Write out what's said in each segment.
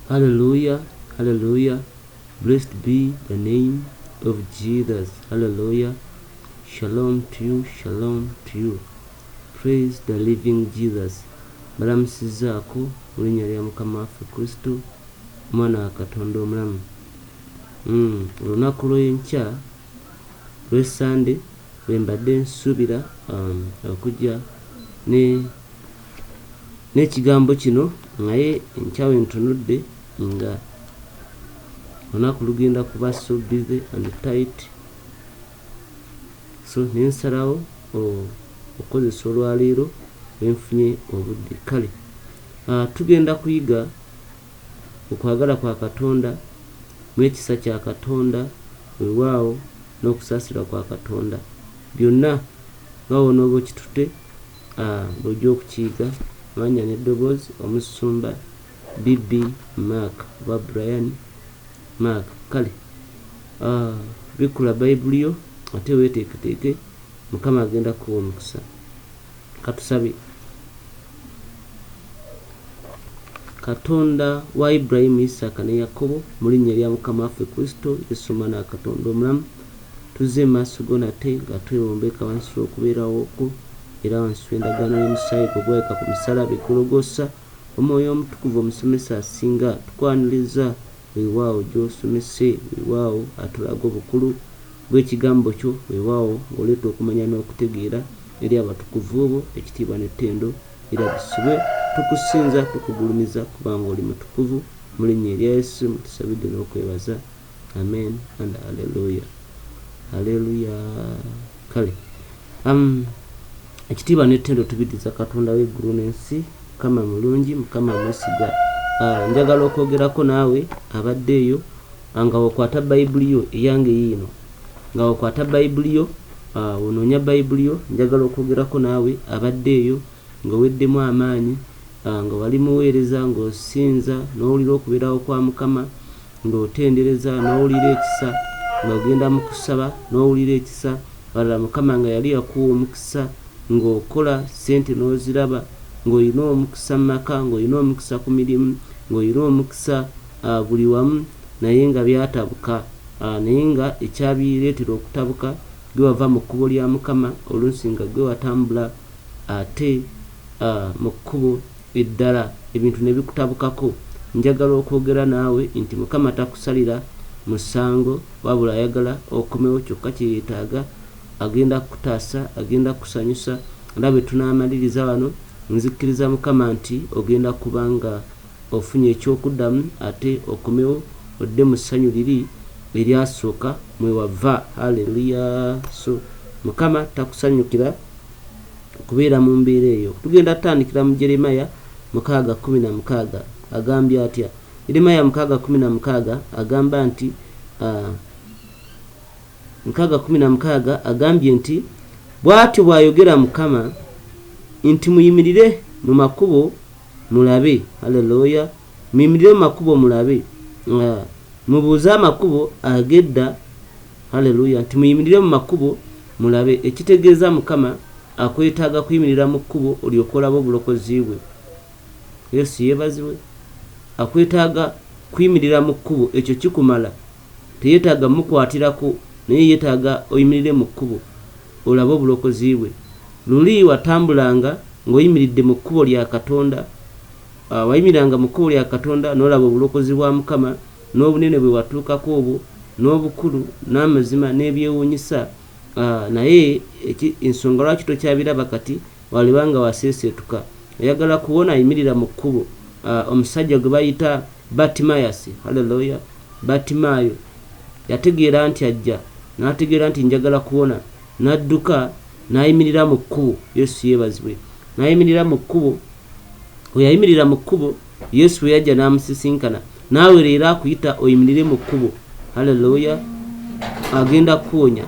Hallelujah, hallelujah. Blessed be the name of Jesus. Hallelujah. Shalom to you, shalom to you. Praise the living Jesus. Balamusizaako mu linnya lya Mukama waffe Kristo, Omwana wa Katonda omulamu. Olunaku lw'enkya lw'Essande lwe mbadde nsuubira okujja n'ekigambo kino, naye enkya we ntunudde nga olunaku lugenda kuba so busy and tight, so nensalawo okukozesa olwaleero lwenfunye obudde. Kale tugenda kuyiga okwagala kwa Katonda mu ekisa kya Katonda, weewaawo n'okusaasira kwa Katonda, byonna nga wonooba okitute bw'ojja okukiyiga. Manya n'eddoboozi omusumba Bibi Mark oba Brian Mark. Kale bikula Bayibuli yo ate weeteeketeeke, Mukama agenda kuwa omukisa. Katusabe. Katonda wa Ibrahimu, Isaaka ne Yakobo, mu linnya lya Mukama waffe Kristo Yesu Omwana wa Katonda omulamu, tuzze mu maaso go nate nga twewombeka wansi w'okubeerawo okwo, era wansi w'endagaano y'omusaayi gwe gwayika ku musalaba e Gologoosa. Omwoyo omutukuvu omusomesa asinga tukwaniriza, weewaawo gy'osomese, weewaawo atulaga obukulu bw'ekigambo kyo, weewaawo ng'oleeta okumanya n'okutegeera eri abatukuvu bo, ekitiibwa n'ettendo era bisibwe. Tukusinza, tukugulumiza kubanga oli mutukuvu, mu linnya erya Yesu mutusabidde n'okwebaza. Amen and haleluya, haleluya. Kale ekitiibwa n'ettendo tubiddiza Katonda w'eggulu n'ensi. Mukama mulungi, Mukama mwesigwa. Njagala okwogerako naawe abadde eyo nga okwata Bayibuli yo eyange yiino, nga okwata Bayibuli yo onoonya Bayibuli yo. Njagala okwogerako naawe abadde eyo ng'oweddemu amaanyi, nga wali muweereza, ng'osinza n'owulira okubeerawo kwa Mukama, ng'otendereza n'owulira ekisa, ng'ogenda mu kusaba n'owulira ekisa. Walala Mukama nga yali yakuwa omukisa, ng'okola ssente n'oziraba, ng'olina omukisa mu maka, ng'olina omukisa ku mirimu, ng'olina omukisa buli wamu, naye nga byatabuka. Naye nga ekyabireetera okutabuka gwe wava mu kkubo lya Mukama, oluusi nga gwe watambula ate mu kkubo eddala, ebintu ne bikutabukako. Njagala okwogera naawe nti Mukama takusalira musango, wabula ayagala okomewo. Kyokka kye yeetaaga, agenda kukutaasa, agenda kukusanyusa. Nga bwe tunaamaliriza wano, nzikiriza Mukama nti ogenda kuba nga ofunye ekyokuddamu, ate okomewo odde mu ssanyu liri eryasooka mwe wava. Haleluya. So Mukama takusanyukira okubeera mu mbeera eyo. Tugenda tutandikira mu Jeremiya 6:16. Agambye atya? Jeremiya 6:16 agamba nti 6:16 agambye nti, bw'atyo bw'ayogera Mukama nti muyimirire mu makubo mulabe. Haleluya. Muyimirire mu makubo mulabe, mubuuze amakubo agedda. Haleluya. Nti muyimirire mu makubo mulabe. Ekitegeeza Mukama akwetaaga kuyimirira mu kkubo olyoke olabe obulokozi bwe. Yesu yeebazibwe. Akwetaaga kuyimirira mu kkubo, ekyo kikumala. Teyeetaaga mukwatirako, naye yeetaaga oyimirire mu kkubo olabe obulokozi bwe. Luli watambulanga ng'oyimiridde mu kkubo lya Katonda, wayimiranga mu kkubo lya Katonda n'olaba obulokozi bwa Mukama, n'obunene bwe watuukako obwo, n'obukulu, n'amazima, n'ebyewuunyisa. Naye ensonga lwaki tokyabiraba kati, walibanga waseeseetuka. Oyagala kuwona, ayimirira mu kkubo. Omusajja gwe bayita Batimayasi, haleluya, Batimayo, yategeera nti ajja, n'ategeera nti njagala kuwona, n'adduka n'ayimirira mu kkubo. Yesu yeebazibwe. N'ayimirira mu kkubo. Bwe yayimirira mu kkubo, Yesu bwe yajja n'amusisinkana. Naawe leero akuyita oyimirire mu kkubo. Haleluya. Agenda kuwonya,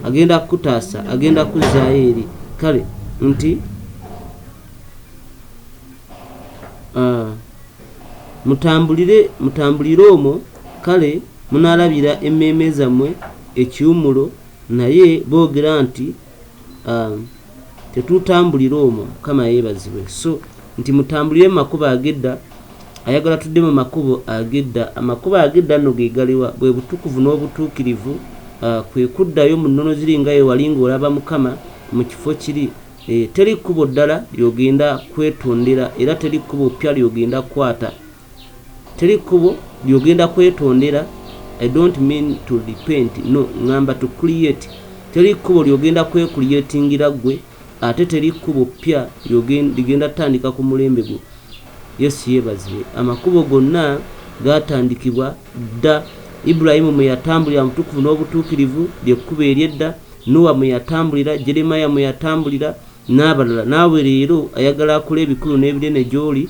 agenda kukutaasa, agenda kuzzaayo eri. Kale nti mutambulire omwo, kale munaalabira emmeeme zammwe ekiwumulo. Naye boogera nti tetutambulira omwo. Mukama yeebazibwe. So nti mutambulire mu makubo agedda, ayagala tudde mu makubo agedda. Amakubo agedda nno ge galiwa bwe butukuvu n'obutuukirivu, kwe kuddayo mu nnono ziri nga ye wali ng'olaba Mukama mu kifo kiri. Teri kkubo ddala ly'ogenda kwetondera, era teri kkubo ppya ly'ogenda kwata. Teri kkubo ly'ogenda kwetondera. I don't mean to repent, no, ngamba to create. Teri kkubo ly'ogenda kwecreatingira gwe, ate teri kkubo ppya ligenda tandika ku mulembe gwo. Yesu yeebazibwe. Amakubo gonna gaatandikibwa dda. Ibulayimu mwe yatambulira mutukuvu n'obutuukirivu ly'ekkubo ery'edda. Nowa mwe yatambulira, Jeremiya mwe yatambulira, n'abalala. Naawe leero ayagala akole ebikulu n'ebinene gy'oli,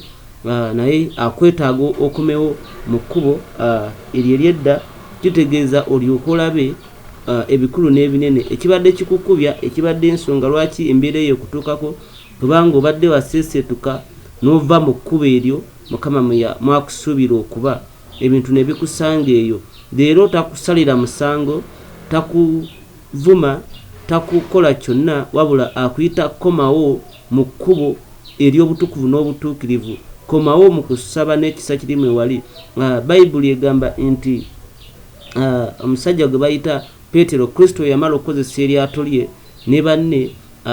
naye akwetaaga okomewo mu kkubo eryo ery'edda. Kitegeeza olyoke olabe ebikulu n'ebinene ekibadde kikukubya, ekibadde ensonga lwaki embeera eyo okutuukako, kubanga obadde waseeseetuka n'ova mu kkubo eryo Mukama mwakusuubira okuba, ebintu ne bikusanga eyo. Leero takusalira musango, takuvuma, takukola kyonna, wabula akuyita komawo mu kkubo ery'obutukuvu n'obutuukirivu. Komawo mu kusaba n'ekisa kiri mwe wali. Bayibuli egamba nti omusajja gwe bayita Peetero, Kristo yamala okukozesa eryato lye ne banne,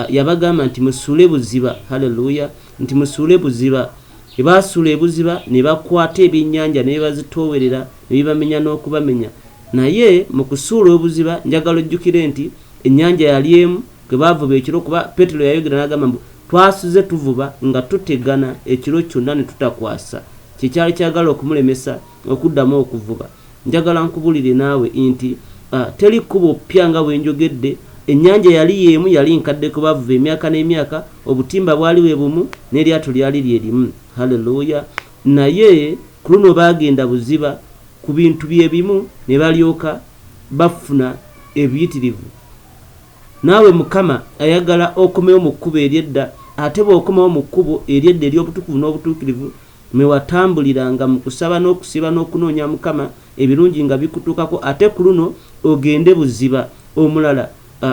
yabagamba nti musuule buziba. Haleluya! Nti musuule buziba. Ebaasuula ebuziba ne bakwata ebyennyanja ne bazitoowerera ne bibamenya n'okubamenya. Naye mu kusuula obuziba njagala ojjukire nti ennyanja yali emu gwe baavuba ekiro, kuba Peetero yayogera n'agamba mbu twasuze tuvuba nga tutegana ekiro kyonna ne tutakwasa. Kyekyali kyagala okumulemesa okuddamu okuvuba. Njagala nkubulire naawe nti teri kkubo ppya nga bwe njogedde. Ennyanja yali yeemu, yali nkadde ku bavuba emyaka n'emyaka, obutimba bwali bwe bumu n'eryato lyali lye limu. Haleluya! Naye ku luno baagenda buziba ku bintu bye bimu ne balyoka bafuna ebiyitirivu. Naawe Mukama ayagala okomewo mu kkubo ery'edda, ate bw'okomewo mu kkubo ery'edda ery'obutukuvu n'obutuukirivu, mwe watambuliranga mu kusaba n'okusiba n'okunoonya Mukama, ebirungi nga bikutuukako, ate ku luno ogende buziba omulala.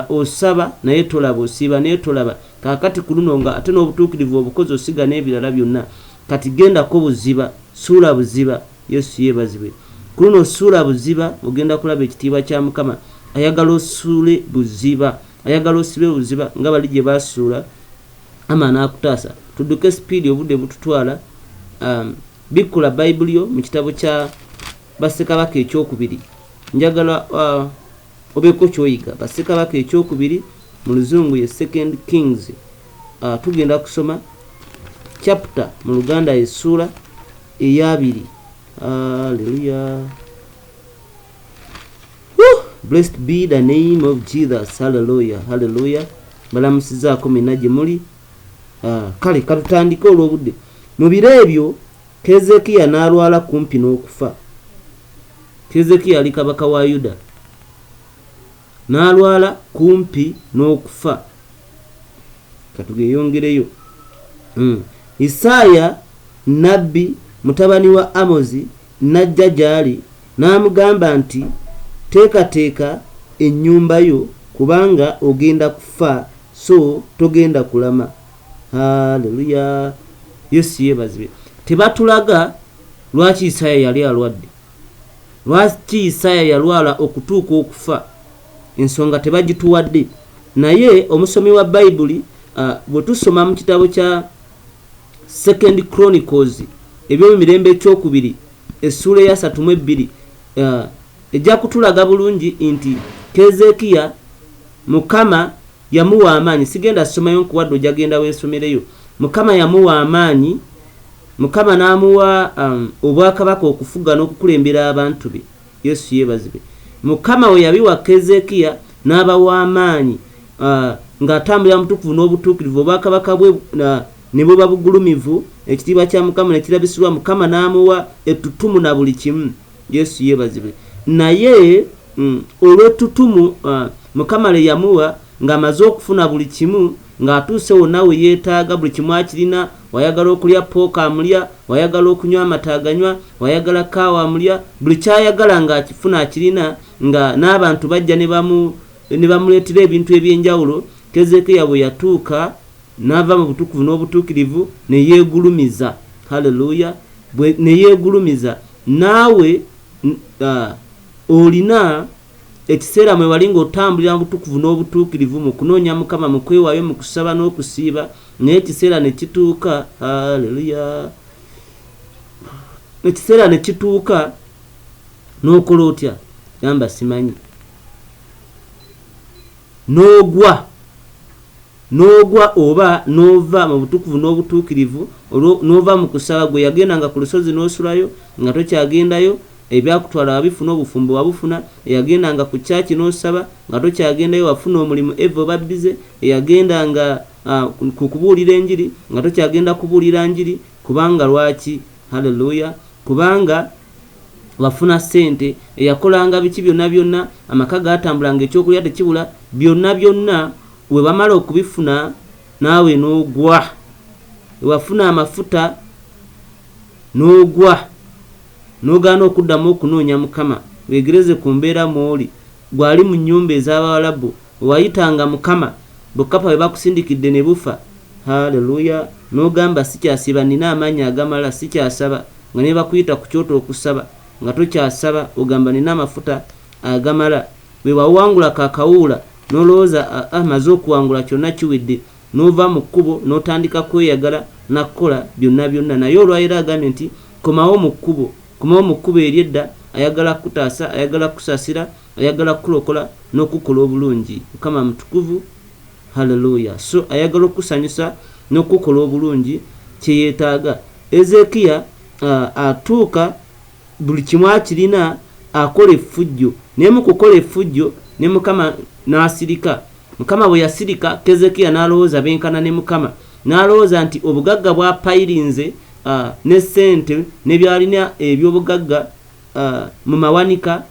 Osaba naye tolaba, osiiba naye tolaba. Kaakati ku luno nga ate n'obutuukirivu obukozi osiga n'ebirala byonna. Kati gendako buziba, suula buziba. Yesu yeebazibwe. Ku luno suula buziba, ogenda kulaba ekitiibwa kya Mukama. Ayagala osuule buziba, ayagala osibe buziba nga bali gye baasuula. Amaana akutaasa. Tudduke sipiidi, obudde bututwala. Bikkula Bayibuli yo mu kitabo kya Bassekabaka ekyokubiri. Njagala obeeko kyoyiga. Bassekabaka ekyokubiri mu Luzungu ye 2 Kings. Tugenda kusoma chapter mu Luganda essuula ey'abiri. Hallelujah. Blessed be the name of Jesus. Hallelujah. Hallelujah. Balamusizaako mwenna gye muli. Kale katutandike olw'obudde. Mu biro ebyo Keezeekiya n'alwala kumpi n'okufa. Keezeekiya ali kabaka wa Yuda. N'alwala kumpi n'okufa. Katugeyongereyo. Isaaya nabbi mutabani wa Amozi n'ajja gy'ali n'amugamba nti teekateeka ennyumba yo kubanga ogenda kufa, so togenda kulama. Haleluya! Yesu yeebazibwe. Tebatulaga lwaki Isaaya yali alwadde, lwaki Isaaya yalwala okutuuka okufa. Ensonga tebagituwadde. Naye omusomi wa Bayibuli bwe tusoma mu kitabo kya 2 Chronicles ebyomumirembe ekyokubiri essuula ya 32, ejja kutulaga bulungi nti Keezeekiya Mukama yamuwa amaanyi. Sigenda somayo nkuwadde ojagenda weesomereyo. Mukama yamuwa amaanyi. Mukama n'amuwa obwakabaka okufuga n'okukulembera abantu be. Yesu yeebazibwe. Mukama we yabiwa Keezeekiya n'abawa amaanyi, ng'atambulira mutukuvu n'obutuukirivu. Obwakabaka bwe ne buba bugulumivu. Ekitiibwa kya Mukama ne kirabisibwa. Mukama n'amuwa ettutumu na buli kimu. Yesu yeebazibwe. Naye olw'ettutumu Mukama le yamuwa ng'amaze okufuna buli kimu, ng'atuuse wonna we yeetaaga, buli kimu akirina. Wayagala okulya pooka amulya, wayagala okunywa amata aganywa, wayagala kaawa amulya, buli kyayagala ng'akifuna akirina, nga n'abantu bajja ne bamuleetera ebintu eby'enjawulo. Keezeekiya bwe yatuuka n'ava mu butukuvu n'obutuukirivu ne yeegulumiza. Haleluya! ne yeegulumiza naawe olina ekiseera mwe wali ng'otambulira mu butukuvu n'obutuukirivu mu kunoonya Mukama mu kwewaayo mu kusaba n'okusiiba naye ekiseera ne kituuka haleluya ekiseera ne kituuka n'okola otya gamba simanyi n'ogwa oba n'ova mu butukuvu n'obutuukirivu n'ova mu kusaba gwe yagendanga ku lusozi n'osulayo nga tokyagendayo ebyakutwala wabifuna obufumbo wabufuna eyagendanga ku kyaki n'osaba nga tokyagendayo wafuna omulimu eva oba bize eyagendanga ku kubuulira enjiri nga tokyagenda kubuulira njiri kubanga lwaki haleluya kubanga wafuna sente eyakolanga biki byonna byonna amaka gatambulanga ekyokulya tekibula byonna byonna we bamala okubifuna naawe n'ogwa wafuna amafuta n'ogwa n'ogaana okuddamu okunoonya Mukama weegereze ku mbeera mw'oli gwali mu nnyumba ez'Abawalabu wayitanga Mukama bokapa bwe bakusindikidde ne bufa haleluya n'ogamba sikyasiba nina amaanyi agamala sikyasaba nga ne bakuyita ku kyoto okusaba nga tokyasaba ogamba nina amafuta agamala bwe wawangula kakawuula n'olowooza amaze okuwangula kyonna kiwedde n'ova mu kkubo n'otandika kweyagala nakkola byonna byonna naye olwayira agambye nti komawo mu kkubo eryedda ayagala kutaasa ayagala kusasira ayagala kulokola n'okukola obulungi Mukama mutukuvu haleluya so ayagala okusanyusa n'okukola obulungi kyeyeetaaga Ezekiya atuuka buli kimu akirina akola effujjo naye mu kukola effujjo ne Mukama n'asirika Mukama bwe yasirika Kezekiya n'alowooza benkana ne Mukama n'alowooza nti obugagga bwa payirinze ne sente ne byalina ebyobugagga mu mawanika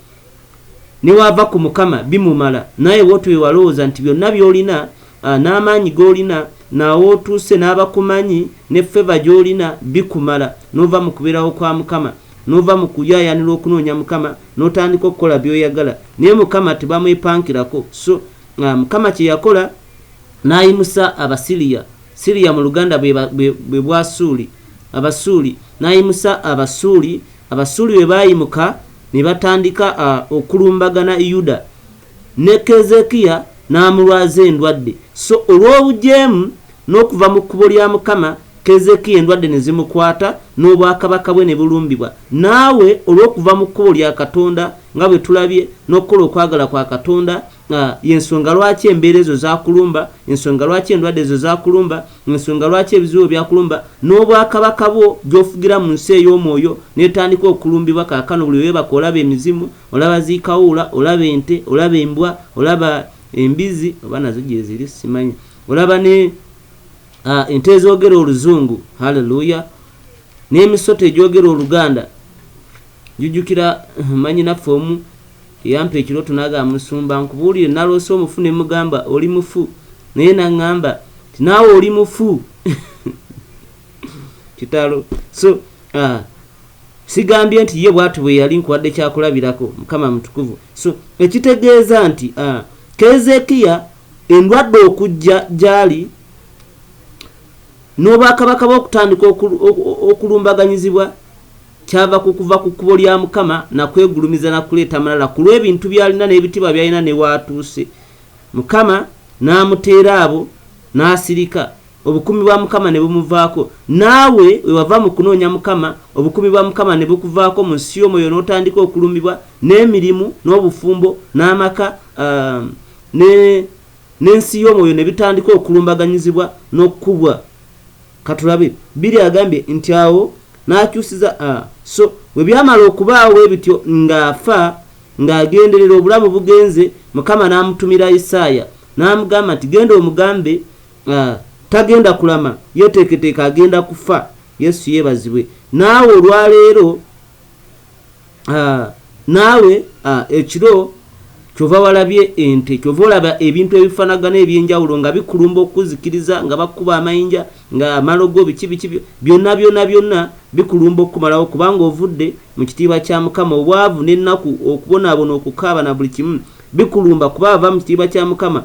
ne wava ku Mukama bimumala naye wotu we walowooza nti byonna byolina n'amaanyi g'olina nawo otuuse n'abakumanyi ne feva gy'olina bikumala n'ova mu kubeerawo kwa Mukama n'ova mu kuyaayanira okunoonya Mukama n'otandika okukola by'oyagala naye Mukama tebamwepankirako so Mukama kye yakola n'ayimusa Abasiriya Siriya mu Luganda bwe Bwasuuli Abasuuli n'ayimusa Abasuuli bwe baayimuka ne batandika okulumbagana Yuda ne Kezekiya n'amulwaza endwadde so olw'obujeemu n'okuva mu kkubo lya Mukama Kezekiya endwadde ne zimukwata n'obwakabaka bwe ne bulumbibwa naawe olw'okuva mu kkubo lya Katonda nga bwe tulabye n'okukola okwagala kwa Katonda yensonga lwaki embeera ezo zakulumba ensonga lwaki endwadde ezo zakulumba ensonga lwaki ebizibu byakulumba n'obwakabaka bwo gy'ofugira mu nsi ey'omwoyo n'etandika okulumbibwa kaakano buli weebaka olaba emizimu olaba ziikawuula olaba ente olaba embwa olaba embizi oba nazo gye ziri simanyi olaba ne ente ezoogera Oluzungu haleluya n'emisoto egyogera Oluganda jujjukira manyi naffe omu yampa ekirooto n'agamba Musumba nkubuulire naloose omufu ne mugamba oli mufu naye naŋŋamba ti naawe oli mufu kitalo so sigambye nti ye bwatu bwe yali nkuwadde kyakulabirako Mukama mutukuvu so ekitegeeza nti Kezekiya endwadde okujja gyali n'obwakabaka bw'okutandika okulumbaganyizibwa kyava kukuva ku kkubo lya Mukama nakwegulumiza nakuleeta malala ku lw'ebintu byalina n'ebitiibwa byalina ne waatuuse Mukama n'amuteera abo n'asirika obukumi bwa Mukama ne bumuvaako naawe we wava mu kunoonya Mukama obukumi bwa Mukama ne bukuvaako mu nsi y'omwoyo n'otandika okulumbibwa n'emirimu n'obufumbo n'amaka n'ensi y'omwoyo ne bitandika okulumbaganyizibwa n'okkubwa katulabe biri agambye nti awo n'akyusiza so we byamala okubaawo ebityo ng'afa ng'agenderera obulamu bugenze Mukama n'amutumira Isaaya n'amugamba nti genda omugambe tagenda kulama yeteeketeeka agenda kufa Yesu yeebazibwe naawe olwaleero naawe ekiro kyova walabye ente kyova olaba ebintu ebifaanagana ebyenjawulo nga bikulumba okuzikiriza nga bakuba amayinja nga amalogo biki byonna bikulumba okumalawo kubanga ovudde mu kitiibwa kya Mukama obwavu n'ennaku okubonaabona okukaaba na buli kimu bikulumba kuba ava mu kitiibwa kya Mukama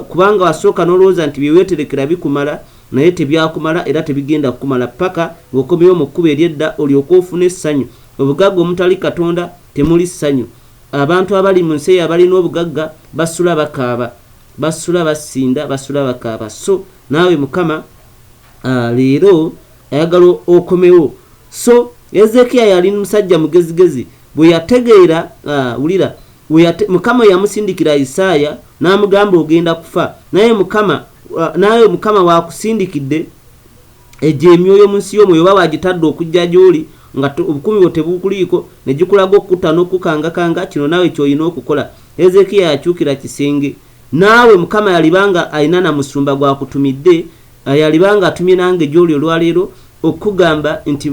kubanga wasooka n'olowooza nti byeweeterekera bikumala naye tebyakumala era tebigenda kumala paka ng'okomyewo mu kkubo ery'edda olyoke ofune essanyu. Obugagga omutali Katonda temuli ssanyu. Abantu abali mu nsi eyo abalina obugagga basula bakaaba, basula basinda, basula bakaaba. So naawe Mukama leero ayagala okomewo. So Ezekiya yali musajja mugezigezi, bwe yategeera wulira Mukama yamusindikira Isaaya n'amugamba ogenda kufa, naye Mukama waakusindikidde ejje emyoyo mu nsi y'omwoyo oba wagitadde okujja gy'oli nga obukumi bwo tebukuliiko ne gikulaga okutta n'okukangakanga. Kino naawe ky'olina okukola. Ezekiya yakyukira kisenge. Naawe Mukama yalibanga alina na musumba gwakutumidde, yalibanga atumye nange gy'oli olwaleero okugamba nti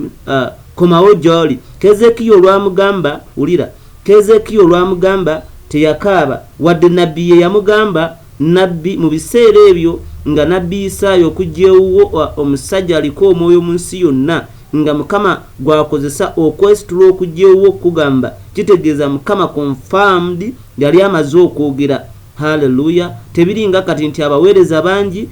komawo gy'oli. Kezekiya olwamugamba wulira, Kezekiya olwamugamba teyakaaba, wadde nabbi ye yamugamba. Nabbi mu biseera ebyo nga nabbi Isaaya okugyewo omusajja aliko omwoyo mu nsi yonna nga Mukama gwakozesa okwesitula okugyewo okugamba, kitegeeza Mukama confirmed yali amaze okwogera. Haleluya. Tebiringa kati nti abaweereza bangi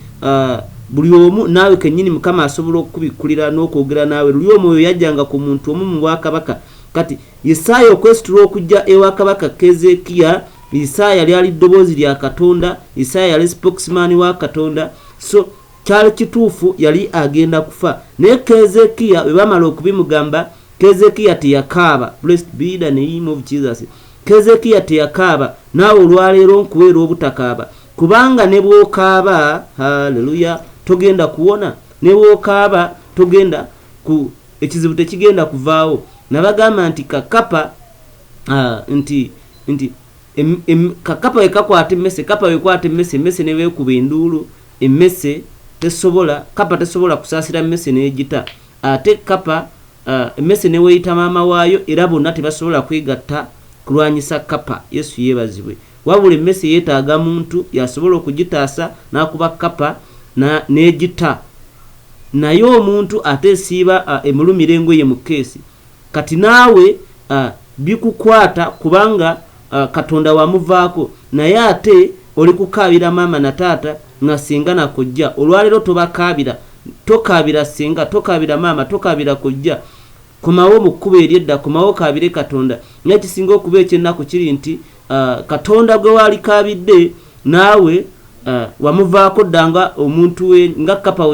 buli omu naawe kennyini Mukama asobola okubikkulira n'okwogera naawe. Luli omwoyo yajjanga ku muntu omu mu bwakabaka. Kati Isaaya okwesitula okujja ewa kabaka Kezekiya, Isaaya yali ali ddoboozi lya Katonda, Isaaya yali spokesman wa Katonda. So kyali kituufu yali agenda kufa. Naye Kezekiya bwe bamala okubimugamba, Kezekiya teyakaaba. Blessed be the name of Jesus. Kezekiya teyakaaba. Naawe olwaleero nkuweera obutakaaba, kubanga ne bw'okaaba, haleluya, togenda kuwona. Ne bw'okaaba togenda ekizibu tekigenda kuvaawo. Nabagamba nti kakapa kakapa wekakwata emmese, kapa wekwata emmese, emmese ne weekuba enduulu, emmese kapa tesobola kusaasira emmese n'egita. Ate kapa emmese ne weeyita maama waayo, era bonna tebasobola kwegatta kulwanyisa kapa. Yesu yeebazibwe. Wabula emmese yeetaaga muntu yasobola okugitaasa n'akuba kapa n'egita. Naye omuntu ate esiiba emulumira engoye mu keesi. Kati naawe bikukwata kubanga Katonda wamuvaako, naye ate oli kukaabira maama na taata nga singa na kojja. Olwaleero tobakaabira, tokaabira singa, tokaabira maama, tokaabira kojja. Komawo mu kkubo ery'edda, komawo kaabire Katonda. Naye kisinga okuba ekyennaku kiri nti Katonda gwe walikaabidde naawe wamuvaako dda nga omuntu we, nga kapa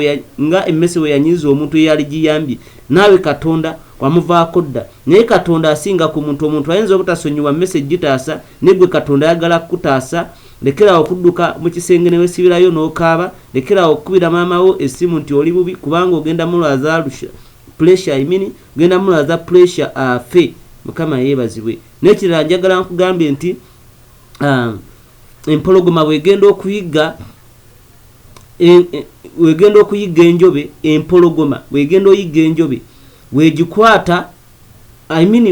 nga emmese we yanyiza omuntu eyali giyambye, naawe Katonda wamuvaako dda. Naye Katonda asinga ku muntu. Omuntu ayinza obutasonyiwa mmese gitaasa, negwe Katonda ayagala kukutaasa. Lekerawo okudduka mu kisenge ne wesibirayo n'okaaba. Lekerawo okukubira maamawo essimu nti oli bubi kubanga ogenda mulwaza pressure, ogenda mulwaza pressure afe. Mukama yeebazibwe. N'ekirala njagala nkugambye nti empologoma bwegenda okuyiga enjobe, empologoma bwegenda oyiga enjobe wegikwata,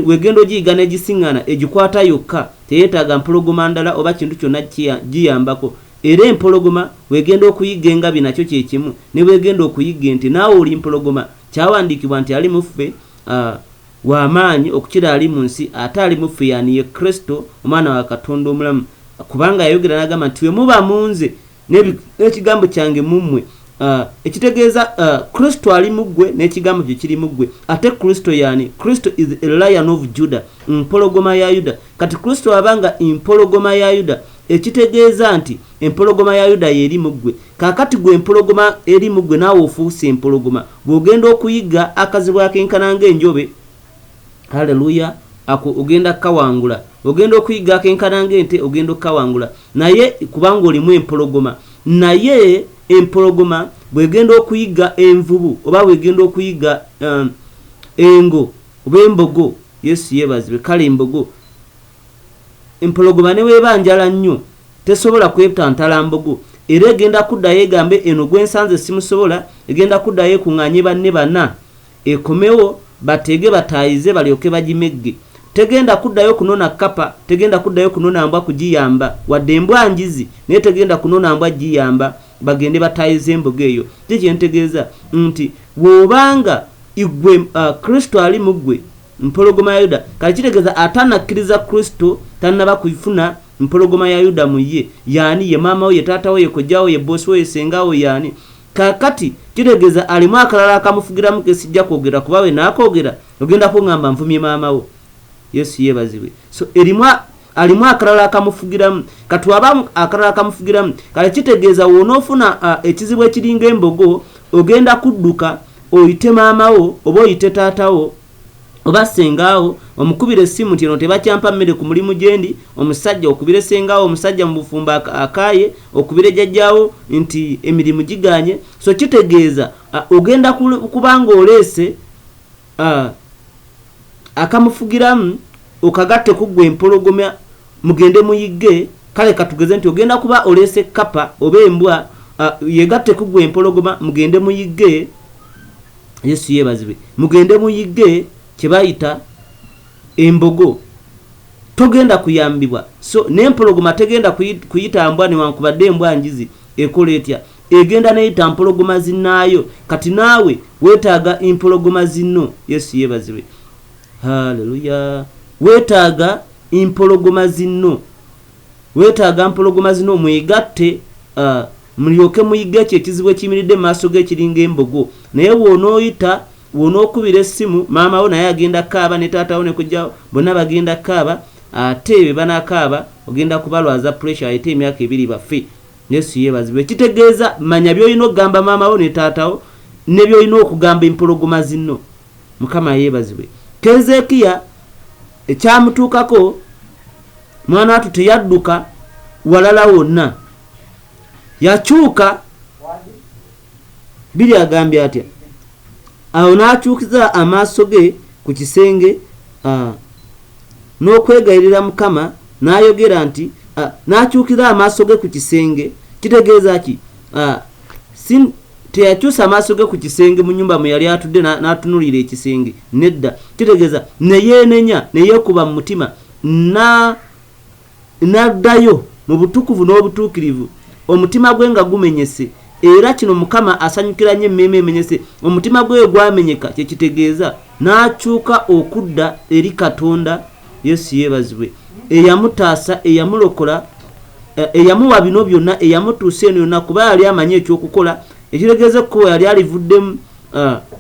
wegenda ogiyiga n'egisiŋŋana, egikwata yokka, teyeetaaga mpologoma ndala oba kintu kyonna giyambako. Era empologoma wegenda okuyiga engabi nakyo kye kimu. Ne wegenda okuyiga ente, naawe oli mpologoma. Kyawandiikibwa nti ali muffe w'amaanyi okukira ali mu nsi, ate ali muffe yani ye Kristo, omwana wa Katonda omulamu. Kubanga yayogera n'agamba nti we muba mu nze n'ekigambo kyange mu mmwe. Ekitegeeza Kristo ali mu ggwe n'ekigambo kye kiri mu ggwe. Ate Kristo yani, Kristo is a Lion of Judah, mpologoma ya Yuda. Kati Kristo abanga empologoma ya Yuda, ekitegeeza nti empologoma ya Yuda yeri mu ggwe. Kaakati gwe empologoma eri mu ggwe naawe ofuuse empologoma. Bw'ogenda okuyiga akazibu akenkana ng'enjobe, haleluya, ogenda kawangula. Ogenda okuyiga akenkana ng'ente, ogenda okawangula. Naye kubanga olimu empologoma. Naye empologoma bwegenda okuyiga envubu oba bwegenda okuyiga engo oba embogo, Yesu yeebazibwe, kale embogo, empologoma ne weeba njala nnyo tesobola kwetantala mbogo, era egenda kuddayo egambe eno gwensanze simusobola, egenda kuddayo ekuŋŋaanye banne bana ekomewo batege bataayize balyoke bagimegge. Tegenda kuddayo kunona kapa, tegenda kuddayo kunona mbwa kugiyamba, wadde embwa njizi naye tegenda kunona mbwa giyamba bagende batayize embogo eyo. Kiki ntegeeza nti bw'obanga igwe Kristo ali mu ggwe, mpologoma ya Yuda, kale kitegeeza atanakkiriza Kristo tannaba kufuna mpologoma ya Yuda mu ye. Yani ye maama we, ye taata we, ye kojja we, ye boosi we, ye senga we, yani kakati kitegeza alimu akalala akamufugiramu kesijja kwogera kuba we naakogera ogenda kuŋŋamba nvumye maama wo. Yesu yeebazibwe. So alimu akalala akamufugiramu katwaba akalala akamufugiramu kale kitegeeza wonoofuna ekizibu ekiringa embogo ogenda kudduka oyite maama wo oba oyite taata wo oba sengaawo omukubira essimu nti eno tebakyampa mmere ku mulimu gyendi, omusajja okubire sengaawo, omusajja mu bufumba akaaye, okubire jjajjaawo nti emirimu giganye. So kitegeeza ogenda kubanga oleese akamufugiramu okagatte kuggwa empologoma mugende muyigge. Kale katugeze nti ogenda kuba oleese kapa oba embwa yegatte kuggwa empologoma mugende muyigge. Yesu yeebazibwe. Mugende muyigge kyebayita embogo, togenda kuyambibwa. So n'empologoma tegenda kuyita mbwa newankubadde embwa njizi ekola etya, egenda neyita mpologoma zinnaayo. Kati naawe weetaaga empologoma zinno. Yesu yeebazibwe. Haleluya. Weetaaga empologoma zinno, weetaaga mpologoma zino mwegatte mulyoke muyigge ekyo ekizibu ekiyimiridde mu maaso g'ekiringa embogo. Naye wonookubira essimu maama wo naye agenda kaaba ne taata wo ne kujjawo bonna bagenda kaaba, ate be banaakaaba ogenda kubalwaza pressure ayite emyaka 2 bafe. Yesu yeebazibwe. Kitegeeza manya by'olina okugamba maama wo ne taata wo ne by'olina okugamba empologoma zinno. Mukama yeebazibwe. Keezeekiya ekyamutuukako mwana watu teyadduka walala wonna, yakyuka biri agambye atya. Awo n'akyukiza amaaso ge ku kisenge n'okwegayirira Mukama n'ayogera nti n'akyukiza amaaso ge ku kisenge. Kitegeeza ki? Teyakyusa amaaso ge ku kisenge mu nnyumba mwe yali atudde n'atunulira ekisenge. Nedda. Kitegeeza neyeenenya neyeekuba mu mutima n'addayo mu butukuvu n'obutuukirivu, omutima gwe nga gumenyese. Era kino Mukama asanyukira nnyo emmeeme emenyese. Omutima gwe gwamenyeka kye kitegeeza n'akyuka okudda eri Katonda. Yesu yeebazibwe. Eyamutaasa, eyamulokola, eyamuwa bino byonna, eyamutuusa eno yonna kuba yali amanyi ekyokukola. Ekitegeeza okuba yali alivuddemu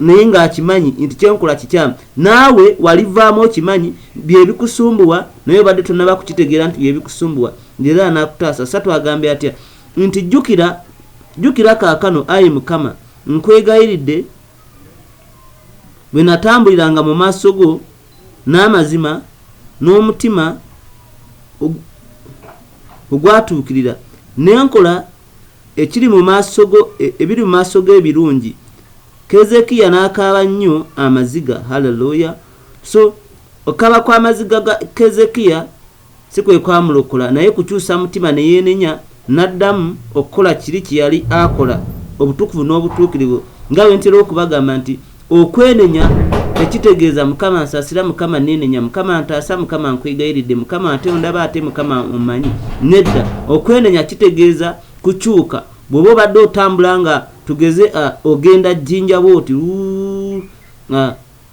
naye ng'akimanyi nti kyenkola kikyamu. Naawe walivaamu okimanyi byebikusumbuwa naye obadde tonnaba kukitegeera nti byebikusumbuwa. Era n'akutaasa. Satu agambye atya nti jjukira kaakano ayi Mukama nkwegayiridde bwe natambuliranga mu maaso go n'amazima n'omutima ogwatuukirira n'enkola ekiri mu maaso go ebiri mu maaso ge ebirungi. Keezeekiya n'akaaba nnyo amaziga. Haleluya. So okaba kw'amaziga ga Keezeekiya si kwe kwamulokola, naye kukyusa mutima ne yeenenya n'addamu okukola kiri kye yali akola obutukuvu n'obutuukirivu. Nga bwe ntera okubagamba nti okwenenya tekitegeeza Mukama nsaasira, Mukama neenenya, Mukama ntaasa, Mukama nkwegayiridde, Mukama ate ondaba, ate Mukama omanyi. Nedda. Okwenenya kitegeeza kukyuka. Bw'oba obadde otambula nga tugeze ogenda Jjinja bw'oti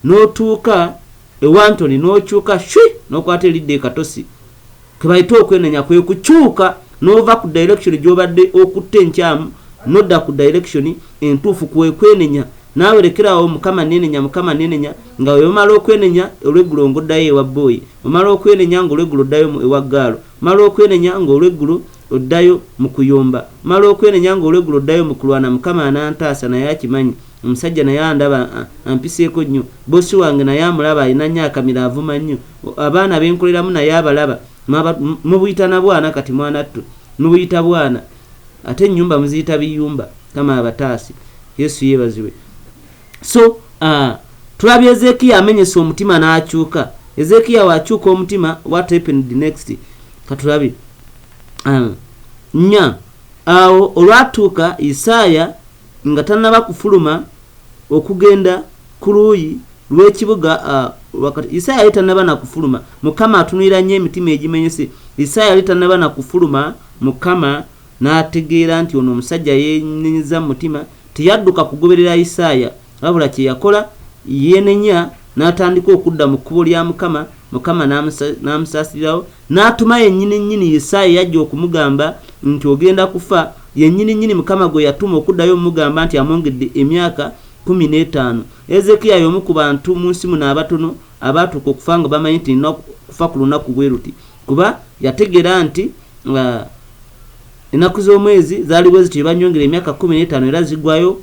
n'otuuka ewantoni n'okyuka shwi n'okwata eridde ekatosi, kebayita okwenenya kwe kukyuka n'ova ku direction gy'obadde okutte enkyamu n'odda ku direction entuufu. Kwe kwenenya. Naawe lekerawo Mukama neenenya, Mukama neenenya, nga wemala okwenenya olweggulo ng'oddayo ewa bboyi, omala okwenenya ng'olweggulo oddayo ewa gaalo, omala okwenenya ng'olweggulo oddayo mu kuyomba, omala okwenenya ng'olweggulo oddayo mu kulwana. Mukama anantaasa naye akimanyi. Omusajja naye andaba ampiseeko nnyo. Bossi wange naye amulaba alina nnyo akamira avuma nnyo. Abaana benkoleramu naye abalaba. Mubuyita na bwana kati mwanattu. Mubuyita bwana. Ate ennyumba muziyita biyumba kama abataasi. Yesu yeebazibwe. So tulabye Ezekiya amenyesa omutima n'akyuka. Ezekiya wakyuka omutima, what happened next? Katulabe. Nya awo olwatuuka Isaaya nga tannaba kufuluma okugenda ku luuyi lw'ekibuga wakati Isaaya yali tannaba na kufuluma. Mukama atunulira nnyo emitima egimenyese. Isaaya yali tannaba na kufuluma. Mukama n'ategeera nti ono omusajja yeenenyeza mu mutima. Teyadduka kugoberera Isaaya, wabula kye yakola yeenenya n'atandika okudda mu kkubo lya Mukama. Mukama n'amusaasirirawo n'atuma yennyini Isaaya yajja okumugamba nti ogenda kufa. yennyini Mukama gwe yatuma okuddayo omugamba nti amwongedde emyaka 15. Ezekiya y'omu ku bantu mu nsi muno abatono abaatuuka okufa nga bamanyi nti nina kufa ku lunaku bwe ruti, kuba yategeera nti ennaku z'omwezi zaali bwe ziti banyongera emyaka 15 era zigwayo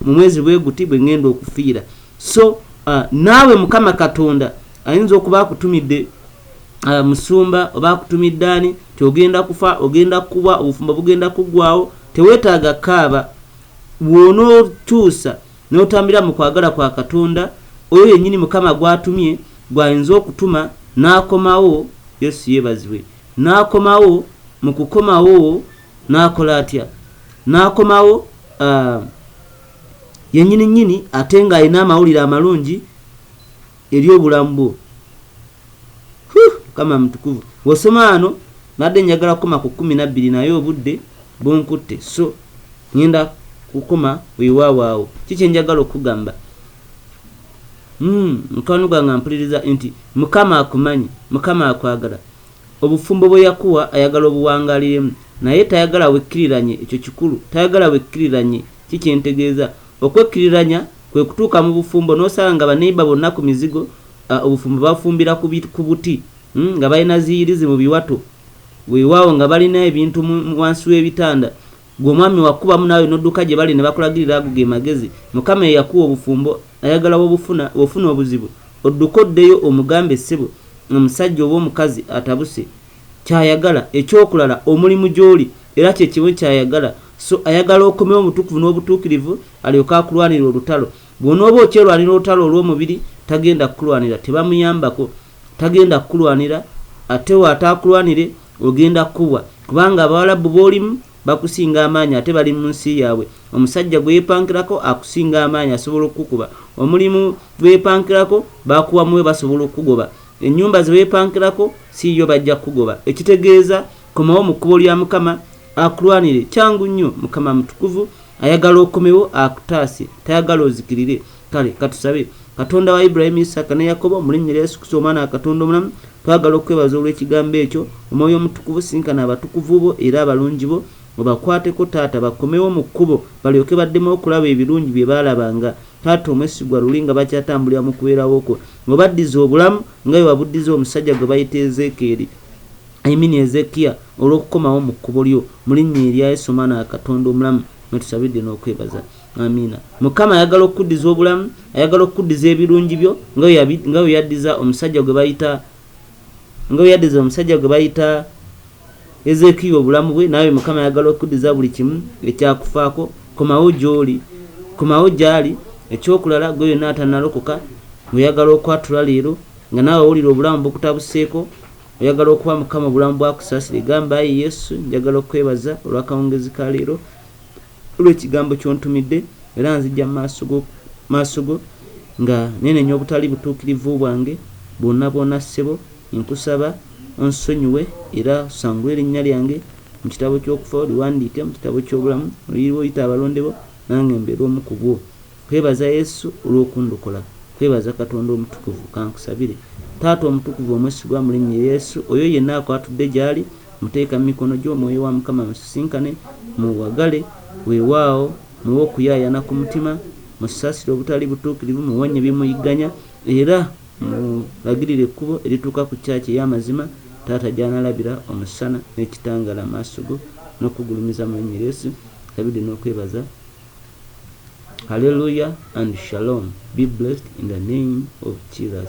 mu mwezi bwe guti bwe ngenda okufiira. So naawe Mukama Katonda ayinza okuba akutumidde musumba oba akutumidde ani tiogenda kufa, ogenda kuba, obufumbo bugenda kuggwawo, teweetaaga kaaba. Bw'onookyusa n'otambira mu kwagala kwa Katonda, oyo yennyini Mukama gwatumye gwayinza okutuma n'akomawo. Yesu yeebazibwe. N'akomawo, mu kukomawo n'akola atya? N'akomawo yennyini ate ng'alina amawulire amalungi eri obulamu bwo. Mukama mutukuvu. Bw'osoma ano nadde njagala kukoma ku 12 naye obudde bunkutte, so ngenda kukoma wewaawaawo. Kiki njagala okugamba? Mukwano gwange mpuliriza nti Mukama akumanyi, Mukama akwagala. Obufumbo bwe yakuwa ayagala obuwangaliremu, naye tayagala wekkiriranye. Ekyo kikulu, tayagala wekkiriranye. Kiki ntegeeza? Okwekkiriranya kwe kutuuka mu bufumbo n'osanga nga baneiba bonna ku mizigo obufumbo bafumbira ku buti, nga balina ziyirizi mu biwato, weewaawo nga balina ebintu wansi w'ebitanda. Gwe omwami wakubamu naawe n'odduka gye bali ne bakulagirira ago ge magezi. Mukama yakuwa obufumbo, ayagala wofuna obuzibu odduka oddeyo omugambe ssebo omusajja oba omukazi atabuse. Kyayagala ekyokulala omulimu gy'oli era kye kiwe kyayagala. So ayagala okomewo omutukuvu n'obutuukirivu alyoka akulwanira olutalo. Bw'onooba okyerwanira olutalo olw'omubiri tagenda kukulwanira, tebamuyambako, tagenda kukulwanira. Ate waataakulwanire ogenda kuwa, kubanga Abawalabu b'olimu bakusinga amaanyi ate bali mu nsi yaabwe. Omusajja gwe yeepankirako akusinga amaanyi asobola okukuba. Omulimu gwe yeepankirako bakuwamuwe basobola okugoba. Ennyumba ze weepankirako si yo bajja kugoba. Ekitegeeza komawo mu kkubo lya Mukama akulwanire. Kyangu nnyo. Mukama mutukuvu ayagala okomewo akutaase, tayagala ozikirire. Kale katusabe. Katonda wa Ibrahim, Isaka ne Yakobo mu linnya lya Yesu Kristo omwana wa Katonda omulamu, twagala okwebaza olw'ekigambo ekyo. Omwoyo omutukuvu sinkana abatukuvu bo era abalungi bo, obakwateko Taata, bakomewo mu kkubo balyoke baddemu okulaba ebirungi bye baalabanga. Taata omwesigwa luli nga bakyatambulira mu kubeerawo okwo, ng'obaddiza obulamu nga bwe wabuddiza omusajja gwe bayita Ezekiya olw'okukomawo mu kkubo lyo, mu linnya erya Yesu omwana wa Katonda omulamu mwetusabidde n'okwebaza. Amiina. Mukama ayagala okuddiza obulamu, ayagala okuddiza ebirungi byo nga bwe yaddiza omusajja gwe bayita Ezekiya obulamu bwe. Naawe Mukama ayagala okuddiza buli kimu ekyakufaako. Komawo gy'oli, komawo gy'ali. Ekyokulala gwe yonna atannalokoka oyagala okwatula leero nga naawe owulira obulamu bukutabuseeko, oyagala okuba Mukama obulamu bwakusaasire, gamba ayi Yesu njagala okwebaza olw'akawungezi ka leero, olw'ekigambo ky'ontumidde, era nzijja maaso go nga nenenya obutali butuukirivu bwange bwonna ssebo. Nkusaba onsonyiwe era osangule erinnya lyange mu kitabo ky'okufa, oliwandiike mu kitabo ky'obulamu, oyita abalonde bo nange mbeera omu ku bwo. Kwebaza Yesu olw'okundokola, kwebaza Katonda omutukuvu. Kankusabire. Taata omutukuvu omwesigwa mu linnya lya Yesu, oyo yenna akwatudde gy'ali muteeka mu mikono gyo. Omwoyo wa Mukama musisinkane, muwagale, weewaawo muwe okuyaayana ku mutima, musaasire obutali butuukirivu, muwonye bimuyigganya, era mulagirire ekkubo erituuka ku kyaki ey'amazima. Taata gy'anaalabira omusana n'ekitangaala amaaso go n'okugulumiza mu linnya lya Yesu. Sabidde n'okwebaza. Hallelujah and shalom. Be blessed in the name of Jesus.